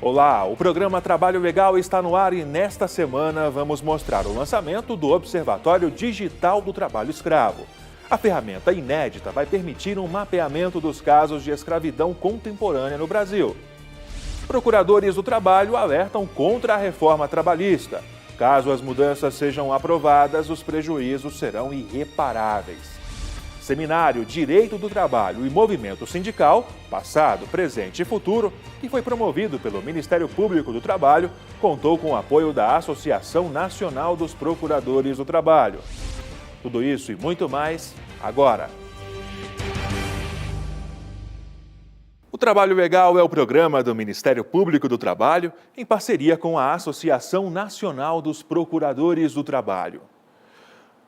Olá, o programa Trabalho Legal está no ar e nesta semana vamos mostrar o lançamento do Observatório Digital do Trabalho Escravo. A ferramenta inédita vai permitir um mapeamento dos casos de escravidão contemporânea no Brasil. Procuradores do trabalho alertam contra a reforma trabalhista. Caso as mudanças sejam aprovadas, os prejuízos serão irreparáveis. Seminário Direito do Trabalho e Movimento Sindical, Passado, Presente e Futuro, que foi promovido pelo Ministério Público do Trabalho, contou com o apoio da Associação Nacional dos Procuradores do Trabalho. Tudo isso e muito mais, agora. O Trabalho Legal é o programa do Ministério Público do Trabalho, em parceria com a Associação Nacional dos Procuradores do Trabalho.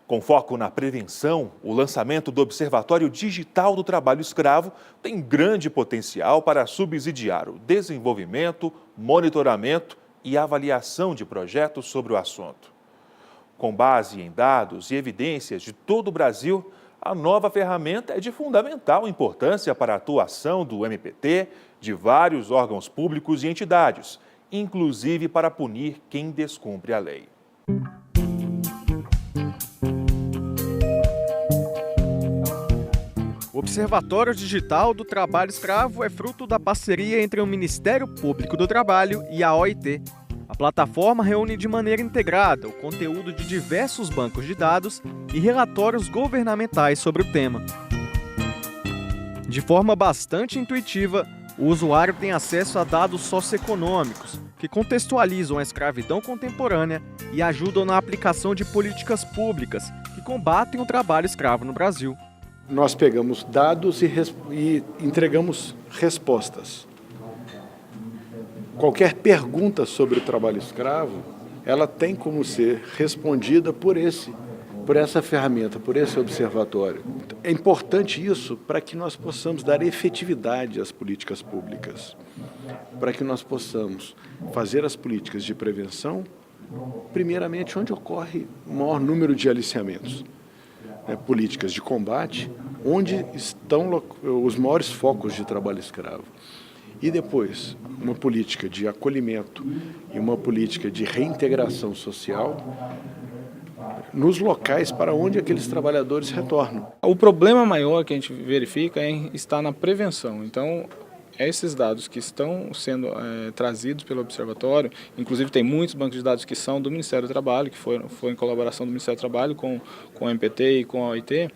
Com foco na prevenção, o lançamento do Observatório Digital do Trabalho Escravo tem grande potencial para subsidiar o desenvolvimento, monitoramento e avaliação de projetos sobre o assunto. Com base em dados e evidências de todo o Brasil, a nova ferramenta é de fundamental importância para a atuação do MPT, de vários órgãos públicos e entidades, inclusive para punir quem descumpre a lei. O Observatório Digital do Trabalho Escravo é fruto da parceria entre o Ministério Público do Trabalho e a OIT. A plataforma reúne de maneira integrada o conteúdo de diversos bancos de dados e relatórios governamentais sobre o tema. De forma bastante intuitiva, o usuário tem acesso a dados socioeconômicos, que contextualizam a escravidão contemporânea e ajudam na aplicação de políticas públicas que combatem o trabalho escravo no Brasil. Nós pegamos dados e entregamos respostas. Qualquer pergunta sobre o trabalho escravo, ela tem como ser respondida por essa ferramenta, por esse observatório. É importante isso para que nós possamos dar efetividade às políticas públicas, para que nós possamos fazer as políticas de prevenção, primeiramente onde ocorre o maior número de aliciamentos. Políticas de combate, onde estão os maiores focos de trabalho escravo. E depois, uma política de acolhimento e uma política de reintegração social nos locais para onde aqueles trabalhadores retornam. O problema maior que a gente verifica está na prevenção. Então, esses dados que estão sendo trazidos pelo Observatório, inclusive tem muitos bancos de dados que são do Ministério do Trabalho, que foi em colaboração do Ministério do Trabalho com o MPT e com a OIT,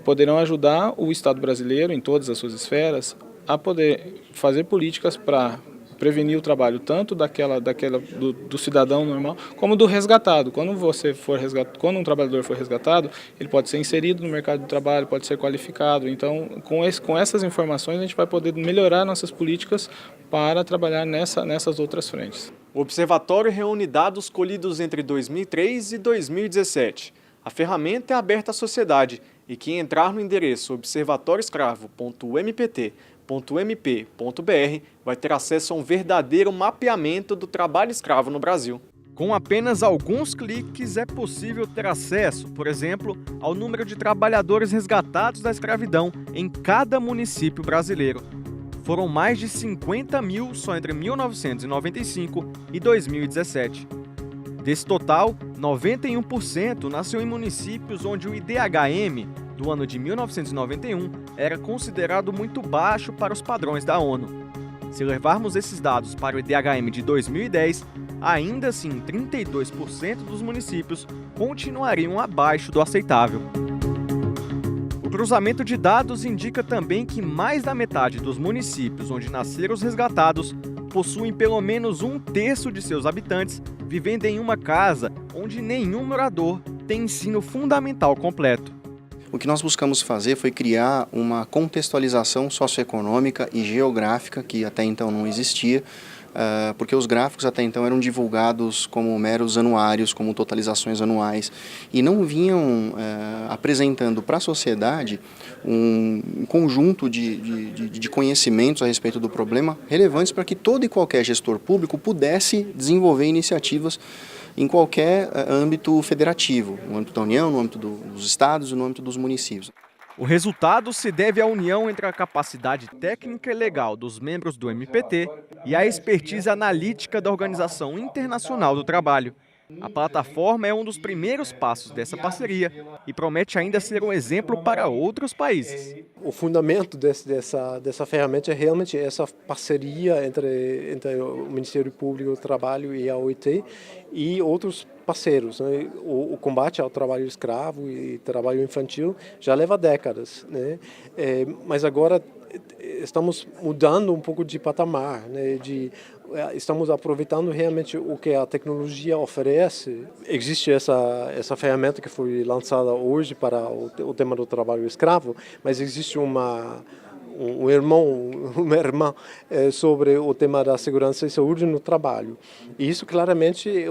poderão ajudar o Estado brasileiro, em todas as suas esferas, a poder fazer políticas para prevenir o trabalho tanto do cidadão normal como do resgatado. Quando um trabalhador for resgatado, ele pode ser inserido no mercado de trabalho, pode ser qualificado. Então, com essas informações, a gente vai poder melhorar nossas políticas para trabalhar nessas outras frentes. O Observatório reúne dados colhidos entre 2003 e 2017. A ferramenta é aberta à sociedade e quem entrar no endereço observatorioescravo.mpt.mp.br vai ter acesso a um verdadeiro mapeamento do trabalho escravo no Brasil. Com apenas alguns cliques é possível ter acesso, por exemplo, ao número de trabalhadores resgatados da escravidão em cada município brasileiro. Foram mais de 50 mil só entre 1995 e 2017. Desse total, 91% nasceu em municípios onde o IDHM do ano de 1991 era considerado muito baixo para os padrões da ONU. Se levarmos esses dados para o IDHM de 2010, ainda assim 32% dos municípios continuariam abaixo do aceitável. O cruzamento de dados indica também que mais da metade dos municípios onde nasceram os resgatados possuem pelo menos 1/3 de seus habitantes vivendo em uma casa onde nenhum morador tem ensino fundamental completo. O que nós buscamos fazer foi criar uma contextualização socioeconômica e geográfica que até então não existia, porque os gráficos até então eram divulgados como meros anuários, como totalizações anuais, e não vinham apresentando para a sociedade um conjunto de conhecimentos a respeito do problema relevantes para que todo e qualquer gestor público pudesse desenvolver iniciativas em qualquer âmbito federativo, no âmbito da União, no âmbito dos estados e no âmbito dos municípios. O resultado se deve à união entre a capacidade técnica e legal dos membros do MPT e a expertise analítica da Organização Internacional do Trabalho. A plataforma é um dos primeiros passos dessa parceria e promete ainda ser um exemplo para outros países. O fundamento dessa ferramenta é realmente essa parceria entre o Ministério Público do Trabalho e a OIT e outros parceiros, né? O combate ao trabalho escravo e trabalho infantil já leva décadas, né? Mas agora estamos mudando um pouco de patamar, né? Estamos aproveitando realmente o que a tecnologia oferece. Existe essa ferramenta que foi lançada hoje para o tema do trabalho escravo, mas existe uma irmã sobre o tema da segurança e saúde no trabalho. E isso claramente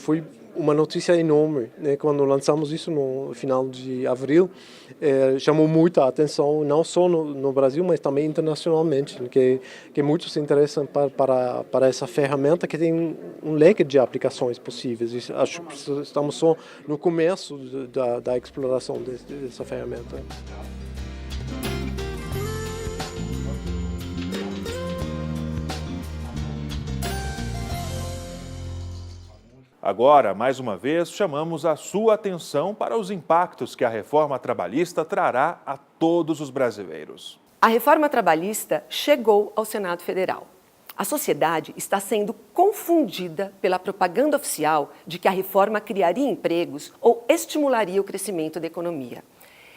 foi uma notícia enorme, né? Quando lançamos isso no final de abril, chamou muita atenção, não só no Brasil, mas também internacionalmente, que muitos se interessam para essa ferramenta que tem um leque de aplicações possíveis. Acho que estamos só no começo da exploração dessa ferramenta. Agora, mais uma vez, chamamos a sua atenção para os impactos que a reforma trabalhista trará a todos os brasileiros. A reforma trabalhista chegou ao Senado Federal. A sociedade está sendo confundida pela propaganda oficial de que a reforma criaria empregos ou estimularia o crescimento da economia.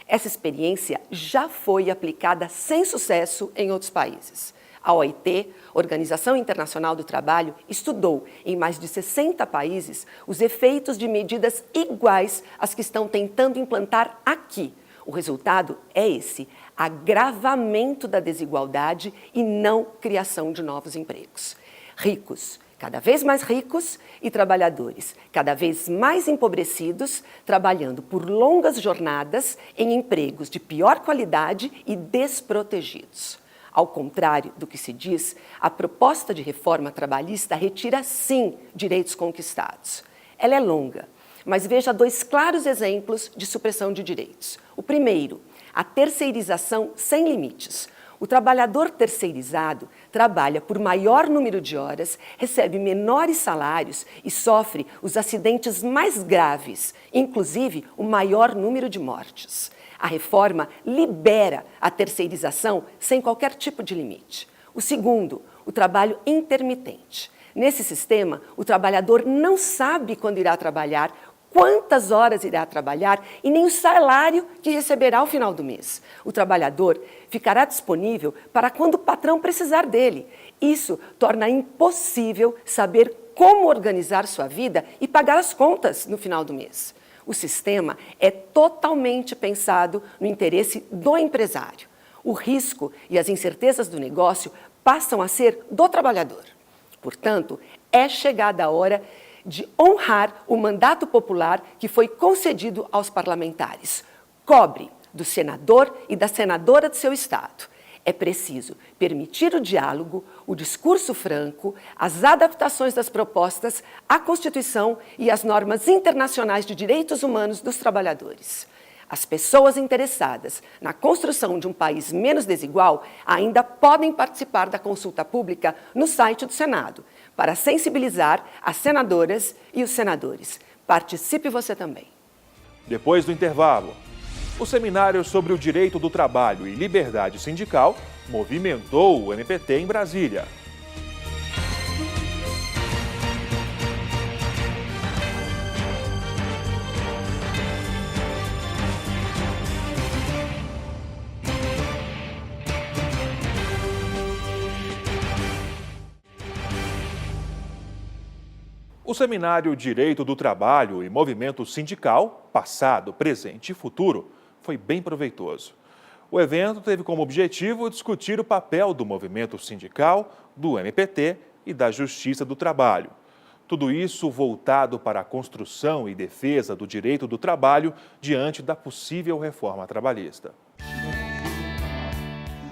Essa experiência já foi aplicada sem sucesso em outros países. A OIT, Organização Internacional do Trabalho, estudou em mais de 60 países os efeitos de medidas iguais às que estão tentando implantar aqui. O resultado é esse: agravamento da desigualdade e não criação de novos empregos. Ricos, cada vez mais ricos, e trabalhadores, cada vez mais empobrecidos, trabalhando por longas jornadas em empregos de pior qualidade e desprotegidos. Ao contrário do que se diz, a proposta de reforma trabalhista retira, sim, direitos conquistados. Ela é longa, mas veja dois claros exemplos de supressão de direitos. O primeiro, a terceirização sem limites. O trabalhador terceirizado trabalha por maior número de horas, recebe menores salários e sofre os acidentes mais graves, inclusive o maior número de mortes. A reforma libera a terceirização sem qualquer tipo de limite. O segundo, o trabalho intermitente. Nesse sistema, o trabalhador não sabe quando irá trabalhar, quantas horas irá trabalhar e nem o salário que receberá ao final do mês. O trabalhador ficará disponível para quando o patrão precisar dele. Isso torna impossível saber como organizar sua vida e pagar as contas no final do mês. O sistema é totalmente pensado no interesse do empresário. O risco e as incertezas do negócio passam a ser do trabalhador. Portanto, é chegada a hora de honrar o mandato popular que foi concedido aos parlamentares. Cobre do senador e da senadora de seu estado. É preciso permitir o diálogo, o discurso franco, as adaptações das propostas à Constituição e às normas internacionais de direitos humanos dos trabalhadores. As pessoas interessadas na construção de um país menos desigual ainda podem participar da consulta pública no site do Senado, para sensibilizar as senadoras e os senadores. Participe você também. Depois do intervalo, o seminário sobre o direito do trabalho e liberdade sindical movimentou o MPT em Brasília. O seminário Direito do Trabalho e Movimento Sindical, Passado, Presente e Futuro, foi bem proveitoso. O evento teve como objetivo discutir o papel do movimento sindical, do MPT e da Justiça do Trabalho. Tudo isso voltado para a construção e defesa do direito do trabalho diante da possível reforma trabalhista.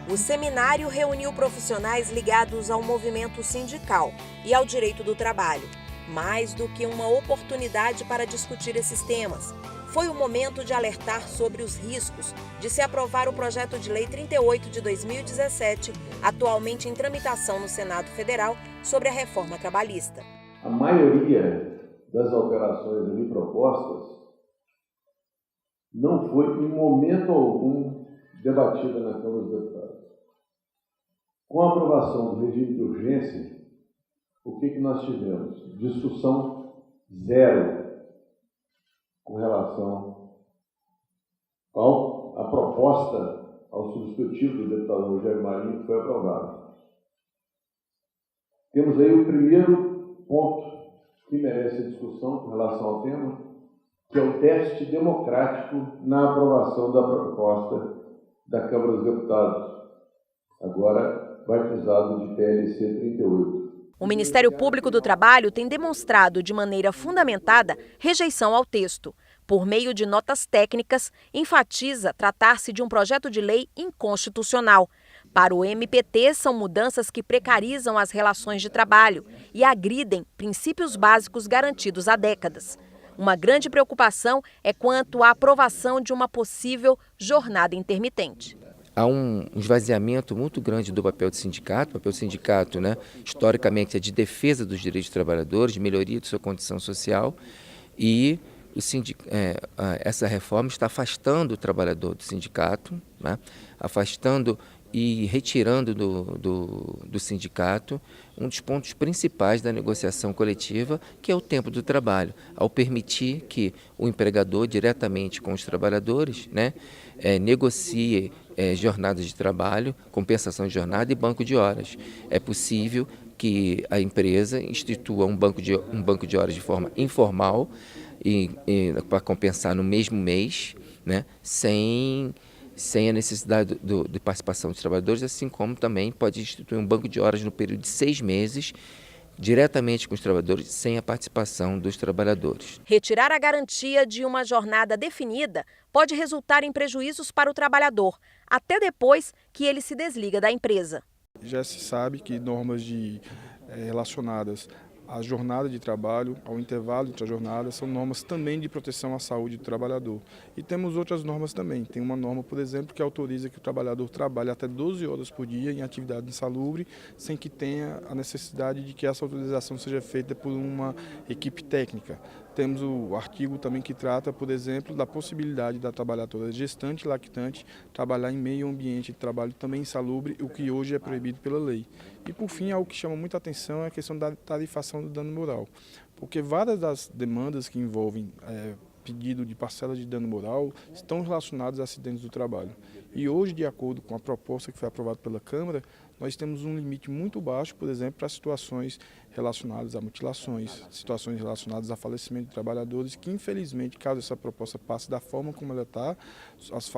O seminário reuniu profissionais ligados ao movimento sindical e ao direito do trabalho. Mais do que uma oportunidade para discutir esses temas, foi o momento de alertar sobre os riscos de se aprovar o projeto de lei 38 de 2017, atualmente em tramitação no Senado Federal, sobre a reforma trabalhista. A maioria das alterações ali propostas não foi em momento algum debatida na Câmara dos Deputados. Com a aprovação do regime de urgência, o que nós tivemos? Discussão zero com relação à proposta, ao substitutivo do deputado Rogério Marinho, que foi aprovado. Temos aí o primeiro ponto que merece discussão com relação ao tema, que é o déficit democrático na aprovação da proposta da Câmara dos Deputados, agora batizado de PLC 38. O Ministério Público do Trabalho tem demonstrado de maneira fundamentada rejeição ao texto. Por meio de notas técnicas, enfatiza tratar-se de um projeto de lei inconstitucional. Para o MPT, são mudanças que precarizam as relações de trabalho e agridem princípios básicos garantidos há décadas. Uma grande preocupação é quanto à aprovação de uma possível jornada intermitente. Há um esvaziamento muito grande do papel do sindicato. O papel do sindicato, historicamente, é de defesa dos direitos dos trabalhadores, de melhoria de sua condição social, e essa reforma está afastando o trabalhador do sindicato, afastando e retirando do sindicato um dos pontos principais da negociação coletiva, que é o tempo do trabalho, ao permitir que o empregador, diretamente com os trabalhadores, negocie jornadas de trabalho, compensação de jornada e banco de horas. É possível que a empresa institua um banco de horas de forma informal e para compensar no mesmo mês, sem a necessidade de participação dos trabalhadores, assim como também pode instituir um banco de horas no período de 6 meses, diretamente com os trabalhadores, sem a participação dos trabalhadores. Retirar a garantia de uma jornada definida pode resultar em prejuízos para o trabalhador, até depois que ele se desliga da empresa. Já se sabe que normas relacionadas à jornada de trabalho, ao intervalo entre as jornadas, são normas também de proteção à saúde do trabalhador. E temos outras normas também. Tem uma norma, por exemplo, que autoriza que o trabalhador trabalhe até 12 horas por dia em atividade insalubre, sem que tenha a necessidade de que essa autorização seja feita por uma equipe técnica. Temos o artigo também que trata, por exemplo, da possibilidade da trabalhadora gestante e lactante trabalhar em meio ambiente de trabalho também insalubre, o que hoje é proibido pela lei. E, por fim, algo que chama muita atenção é a questão da tarifação do dano moral, porque várias das demandas que envolvem pedido de parcela de dano moral estão relacionadas a acidentes do trabalho. E hoje, de acordo com a proposta que foi aprovada pela Câmara, nós temos um limite muito baixo, por exemplo, para situações relacionadas a mutilações, situações relacionadas a falecimento de trabalhadores, que infelizmente, caso essa proposta passe da forma como ela está,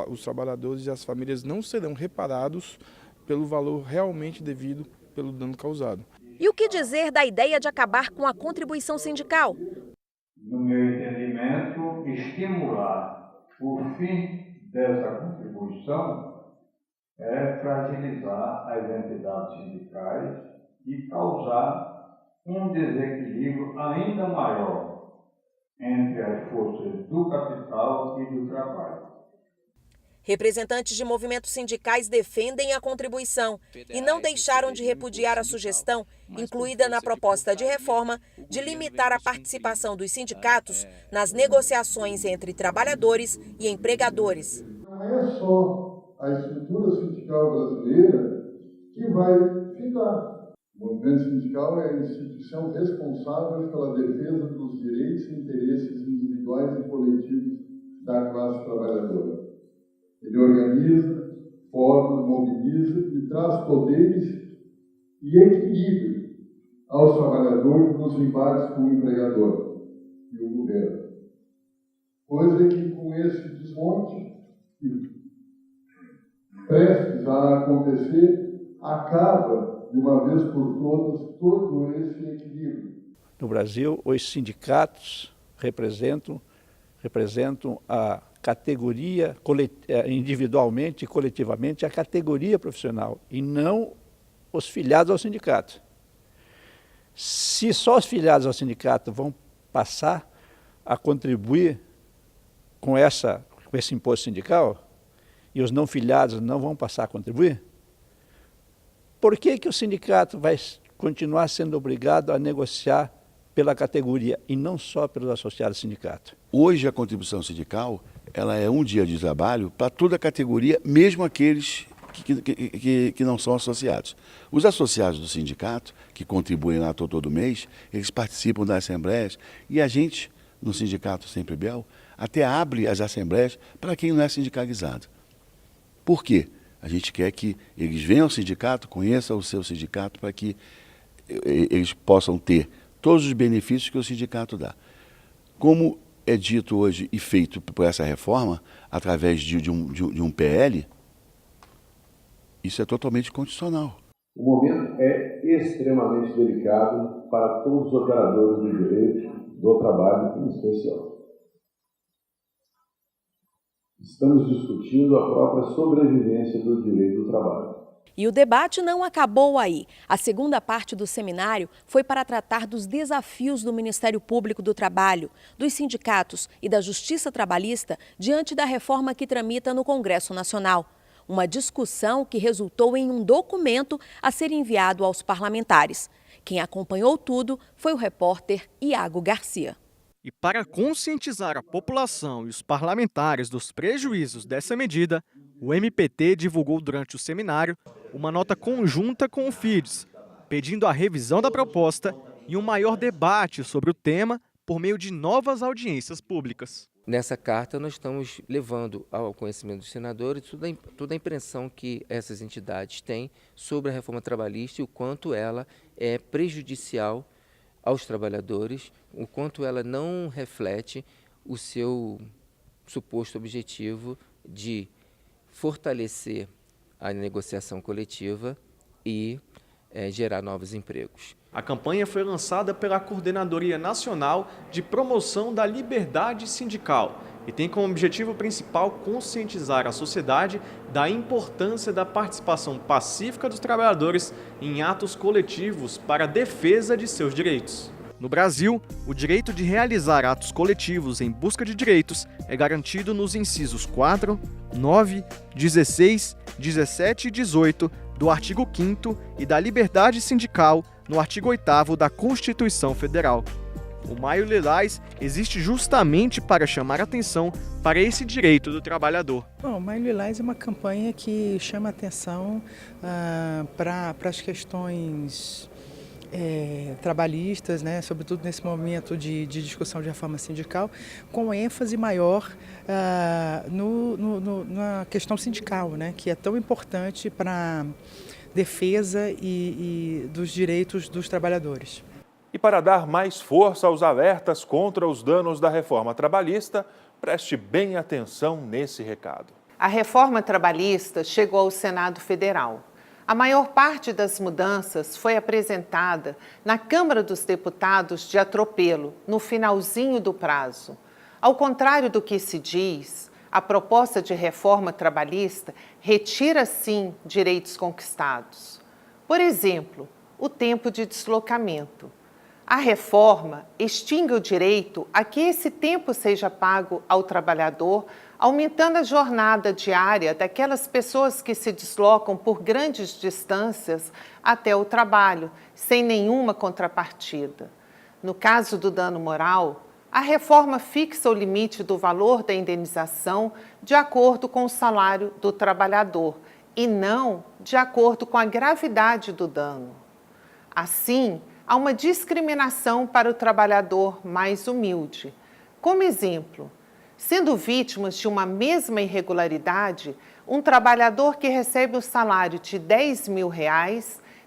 os trabalhadores e as famílias não serão reparados pelo valor realmente devido pelo dano causado. E o que dizer da ideia de acabar com a contribuição sindical? No meu entendimento, estimular o fim dessa contribuição é fragilizar as entidades sindicais e causar um desequilíbrio ainda maior entre as forças do capital e do trabalho. Representantes de movimentos sindicais defendem a contribuição e não deixaram de repudiar a sugestão, incluída na proposta de reforma, de limitar a participação dos sindicatos nas negociações entre trabalhadores e empregadores. Não é só a estrutura sindical brasileira que vai ficar. O movimento sindical é a instituição responsável pela defesa dos direitos e interesses individuais e coletivos da classe trabalhadora. Ele organiza, forma, mobiliza e traz poderes e equilíbrio aos trabalhadores nos embates com o empregador e o governo. Coisa que, com esse desmonte prestes a acontecer, acaba, de uma vez por todas, todo esse equilíbrio. No Brasil, os sindicatos representam a categoria, individualmente e coletivamente, a categoria profissional, e não os filiados ao sindicato. Se só os filiados ao sindicato vão passar a contribuir com esse imposto sindical e os não filiados não vão passar a contribuir, por que o sindicato vai continuar sendo obrigado a negociar pela categoria e não só pelos associados ao sindicato? Hoje a contribuição sindical ela é um dia de trabalho para toda a categoria, mesmo aqueles que não são associados. Os associados do sindicato, que contribuem lá todo mês, eles participam das assembleias e a gente, no Sindicato Sempre Bel, até abre as assembleias para quem não é sindicalizado. Por quê? A gente quer que eles venham ao sindicato, conheçam o seu sindicato, para que eles possam ter todos os benefícios que o sindicato dá. Como é dito hoje e feito por essa reforma, através de um PL, isso é totalmente constitucional. O momento é extremamente delicado para todos os operadores do direito do trabalho, em especial. Estamos discutindo a própria sobrevivência do direito do trabalho. E o debate não acabou aí. A segunda parte do seminário foi para tratar dos desafios do Ministério Público do Trabalho, dos sindicatos e da Justiça Trabalhista diante da reforma que tramita no Congresso Nacional. Uma discussão que resultou em um documento a ser enviado aos parlamentares. Quem acompanhou tudo foi o repórter Iago Garcia. E para conscientizar a população e os parlamentares dos prejuízos dessa medida, o MPT divulgou durante o seminário uma nota conjunta com o FIDES, pedindo a revisão da proposta e um maior debate sobre o tema por meio de novas audiências públicas. Nessa carta nós estamos levando ao conhecimento dos senadores toda a impressão que essas entidades têm sobre a reforma trabalhista e o quanto ela é prejudicial aos trabalhadores, o quanto ela não reflete o seu suposto objetivo de fortalecer a negociação coletiva e gerar novos empregos. A campanha foi lançada pela Coordenadoria Nacional de Promoção da Liberdade Sindical e tem como objetivo principal conscientizar a sociedade da importância da participação pacífica dos trabalhadores em atos coletivos para a defesa de seus direitos. No Brasil, o direito de realizar atos coletivos em busca de direitos é garantido nos incisos 4, 9, 16, 17 e 18 do artigo 5º e da liberdade sindical no artigo 8º da Constituição Federal. O Maio Lilás existe justamente para chamar atenção para esse direito do trabalhador. Bom, o Maio Lilás é uma campanha que chama atenção para as questões trabalhistas, né, sobretudo nesse momento de discussão de reforma sindical, com ênfase maior na questão sindical, né, que é tão importante para defesa e dos direitos dos trabalhadores. E para dar mais força aos alertas contra os danos da reforma trabalhista, preste bem atenção nesse recado. A reforma trabalhista chegou ao Senado Federal. A maior parte das mudanças foi apresentada na Câmara dos Deputados de atropelo, no finalzinho do prazo. Ao contrário do que se diz, a proposta de reforma trabalhista retira, sim, direitos conquistados. Por exemplo, o tempo de deslocamento. A reforma extingue o direito a que esse tempo seja pago ao trabalhador, aumentando a jornada diária daquelas pessoas que se deslocam por grandes distâncias até o trabalho, sem nenhuma contrapartida. No caso do dano moral, a reforma fixa o limite do valor da indenização de acordo com o salário do trabalhador e não de acordo com a gravidade do dano. Assim, há uma discriminação para o trabalhador mais humilde. Como exemplo, sendo vítimas de uma mesma irregularidade, um trabalhador que recebe o salário de R$10 mil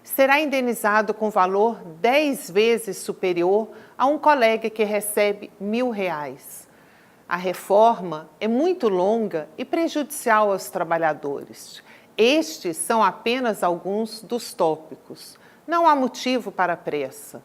será indenizado com valor 10 vezes superior a um colega que recebe R$1.000. A reforma é muito longa e prejudicial aos trabalhadores. Estes são apenas alguns dos tópicos. Não há motivo para pressa.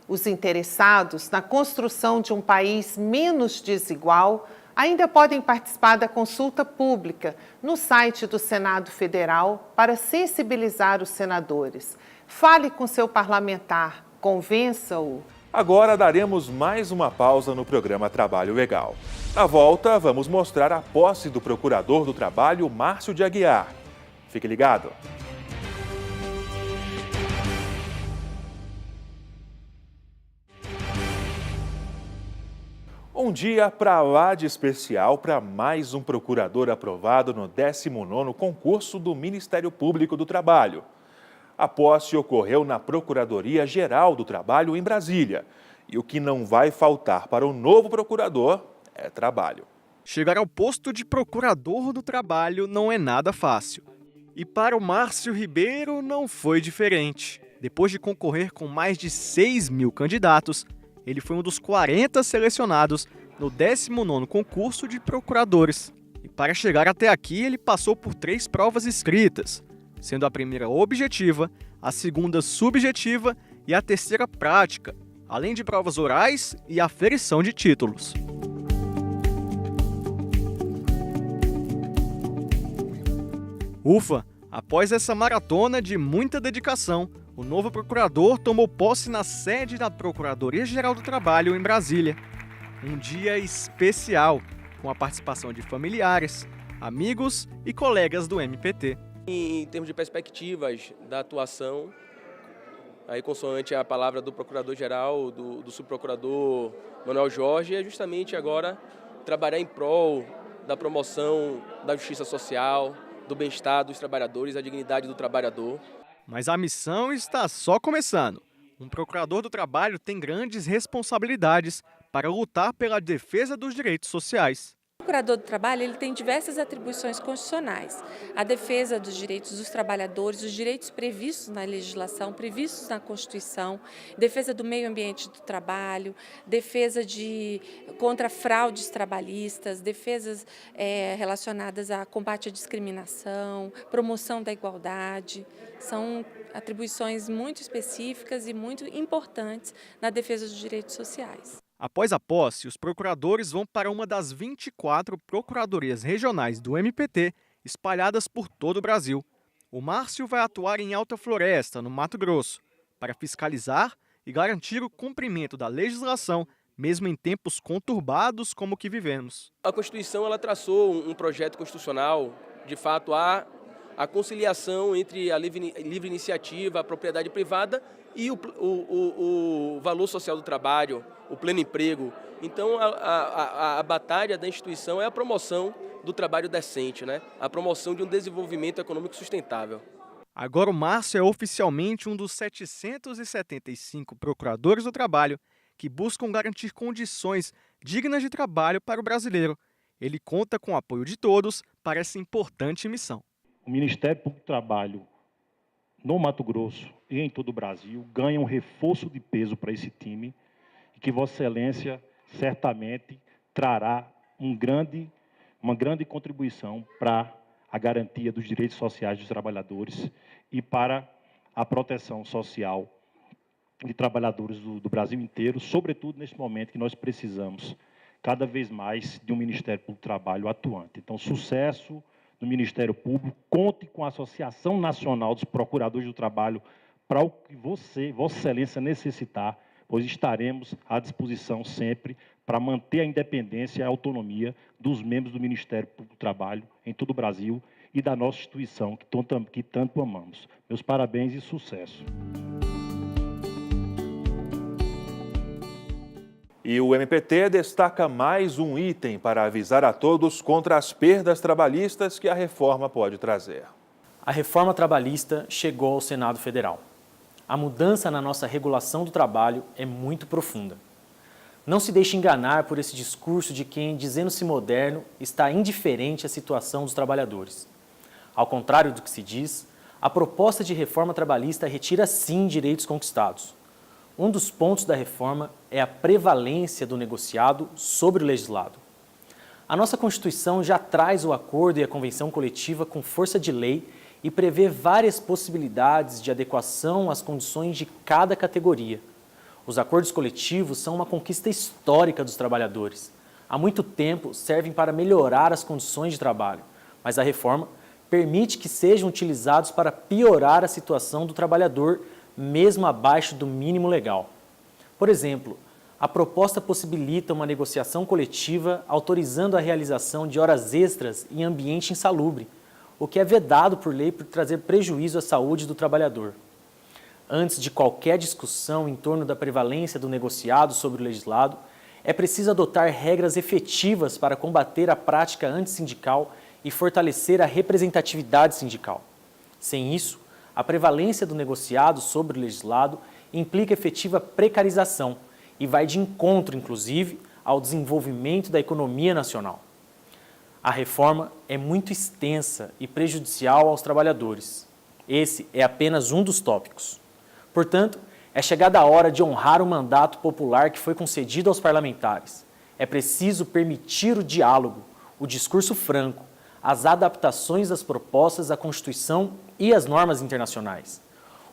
Os interessados na construção de um país menos desigual ainda podem participar da consulta pública no site do Senado Federal para sensibilizar os senadores. Fale com seu parlamentar, convença-o. Agora daremos mais uma pausa no programa Trabalho Legal. Na volta, vamos mostrar a posse do Procurador do Trabalho, Márcio de Aguiar. Fique ligado. Um dia pra lá de especial para mais um procurador aprovado no 19º concurso do Ministério Público do Trabalho. A posse ocorreu na Procuradoria-Geral do Trabalho em Brasília. E o que não vai faltar para o novo procurador é trabalho. Chegar ao posto de procurador do trabalho não é nada fácil. E para o Márcio Ribeiro não foi diferente. Depois de concorrer com mais de 6.000 candidatos, ele foi um dos 40 selecionados no 19º concurso de procuradores. E para chegar até aqui, ele passou por 3 provas escritas, sendo a primeira objetiva, a segunda subjetiva e a terceira prática, além de provas orais e aferição de títulos. Ufa! Após essa maratona de muita dedicação, o novo procurador tomou posse na sede da Procuradoria-Geral do Trabalho em Brasília. Um dia especial, com a participação de familiares, amigos e colegas do MPT. Em termos de perspectivas da atuação, aí consoante a palavra do Procurador-Geral, do Subprocurador Manuel Jorge, é justamente agora trabalhar em prol da promoção da justiça social, do bem-estar dos trabalhadores, da dignidade do trabalhador. Mas a missão está só começando. Um procurador do trabalho tem grandes responsabilidades para lutar pela defesa dos direitos sociais. O procurador do trabalho ele tem diversas atribuições constitucionais. A defesa dos direitos dos trabalhadores, os direitos previstos na legislação, previstos na Constituição, defesa do meio ambiente do trabalho, defesa contra fraudes trabalhistas, defesas relacionadas a combate à discriminação, promoção da igualdade. São atribuições muito específicas e muito importantes na defesa dos direitos sociais. Após a posse, os procuradores vão para uma das 24 procuradorias regionais do MPT, espalhadas por todo o Brasil. O Márcio vai atuar em Alta Floresta, no Mato Grosso, para fiscalizar e garantir o cumprimento da legislação, mesmo em tempos conturbados como o que vivemos. A Constituição ela traçou um projeto constitucional, de fato, a conciliação entre a livre iniciativa, a propriedade privada e o valor social do trabalho, o pleno emprego. Então, a batalha da instituição é a promoção do trabalho decente, né? A promoção de um desenvolvimento econômico sustentável. Agora o Márcio é oficialmente um dos 775 procuradores do trabalho que buscam garantir condições dignas de trabalho para o brasileiro. Ele conta com o apoio de todos para essa importante missão. O Ministério Público do Trabalho no Mato Grosso e em todo o Brasil ganha um reforço de peso para esse time e que Vossa Excelência certamente trará uma grande contribuição para a garantia dos direitos sociais dos trabalhadores e para a proteção social de trabalhadores do Brasil inteiro, sobretudo nesse momento que nós precisamos cada vez mais de um Ministério Público do Trabalho atuante. Então, sucesso do Ministério Público, conte com a Associação Nacional dos Procuradores do Trabalho para o que Vossa Excelência necessitar, pois estaremos à disposição sempre para manter a independência e a autonomia dos membros do Ministério Público do Trabalho em todo o Brasil e da nossa instituição que tanto amamos. Meus parabéns e sucesso. E o MPT destaca mais um item para avisar a todos contra as perdas trabalhistas que a reforma pode trazer. A reforma trabalhista chegou ao Senado Federal. A mudança na nossa regulação do trabalho é muito profunda. Não se deixe enganar por esse discurso de quem, dizendo-se moderno, está indiferente à situação dos trabalhadores. Ao contrário do que se diz, a proposta de reforma trabalhista retira sim direitos conquistados. Um dos pontos da reforma é a prevalência do negociado sobre o legislado. A nossa Constituição já traz o acordo e a convenção coletiva com força de lei e prevê várias possibilidades de adequação às condições de cada categoria. Os acordos coletivos são uma conquista histórica dos trabalhadores. Há muito tempo servem para melhorar as condições de trabalho, mas a reforma permite que sejam utilizados para piorar a situação do trabalhador, mesmo abaixo do mínimo legal. Por exemplo, a proposta possibilita uma negociação coletiva autorizando a realização de horas extras em ambiente insalubre, o que é vedado por lei por trazer prejuízo à saúde do trabalhador. Antes de qualquer discussão em torno da prevalência do negociado sobre o legislado, é preciso adotar regras efetivas para combater a prática antissindical e fortalecer a representatividade sindical. Sem isso, a prevalência do negociado sobre o legislado implica efetiva precarização e vai de encontro, inclusive, ao desenvolvimento da economia nacional. A reforma é muito extensa e prejudicial aos trabalhadores. Esse é apenas um dos tópicos. Portanto, é chegada a hora de honrar o mandato popular que foi concedido aos parlamentares. É preciso permitir o diálogo, o discurso franco, as adaptações das propostas à Constituição e às normas internacionais.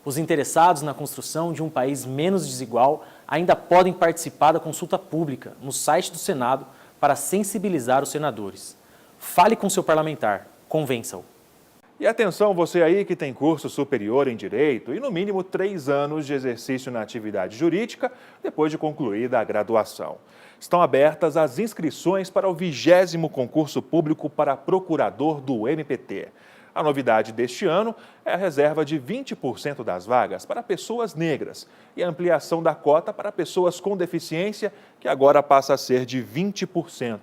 Os interessados na construção de um país menos desigual ainda podem participar da consulta pública no site do Senado para sensibilizar os senadores. Fale com seu parlamentar, convença-o. E atenção você aí que tem curso superior em Direito e no mínimo 3 anos de exercício na atividade jurídica depois de concluída a graduação. Estão abertas as inscrições para o 20º concurso público para procurador do MPT. A novidade deste ano é a reserva de 20% das vagas para pessoas negras e a ampliação da cota para pessoas com deficiência, que agora passa a ser de 20%.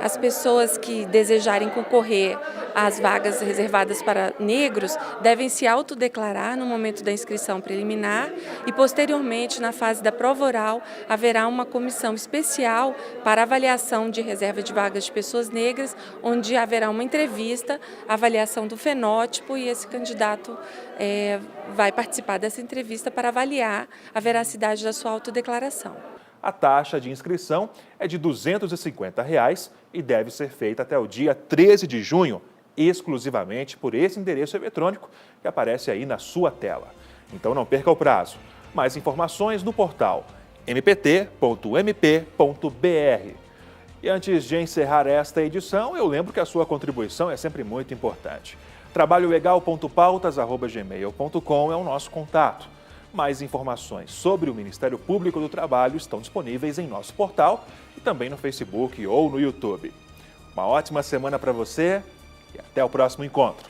As pessoas que desejarem concorrer às vagas reservadas para negros devem se autodeclarar no momento da inscrição preliminar e, posteriormente, na fase da prova oral, haverá uma comissão especial para avaliação de reserva de vagas de pessoas negras, onde haverá uma entrevista, avaliação do fenótipo e esse candidato vai participar dessa entrevista para avaliar a veracidade da sua autodeclaração. A taxa de inscrição é de R$ 250 e deve ser feita até o dia 13 de junho, exclusivamente por esse endereço eletrônico que aparece aí na sua tela. Então não perca o prazo. Mais informações no portal mpt.mp.br. E antes de encerrar esta edição, eu lembro que a sua contribuição é sempre muito importante. trabalholegal.pautas@gmail.com é o nosso contato. Mais informações sobre o Ministério Público do Trabalho estão disponíveis em nosso portal e também no Facebook ou no YouTube. Uma ótima semana para você e até o próximo encontro.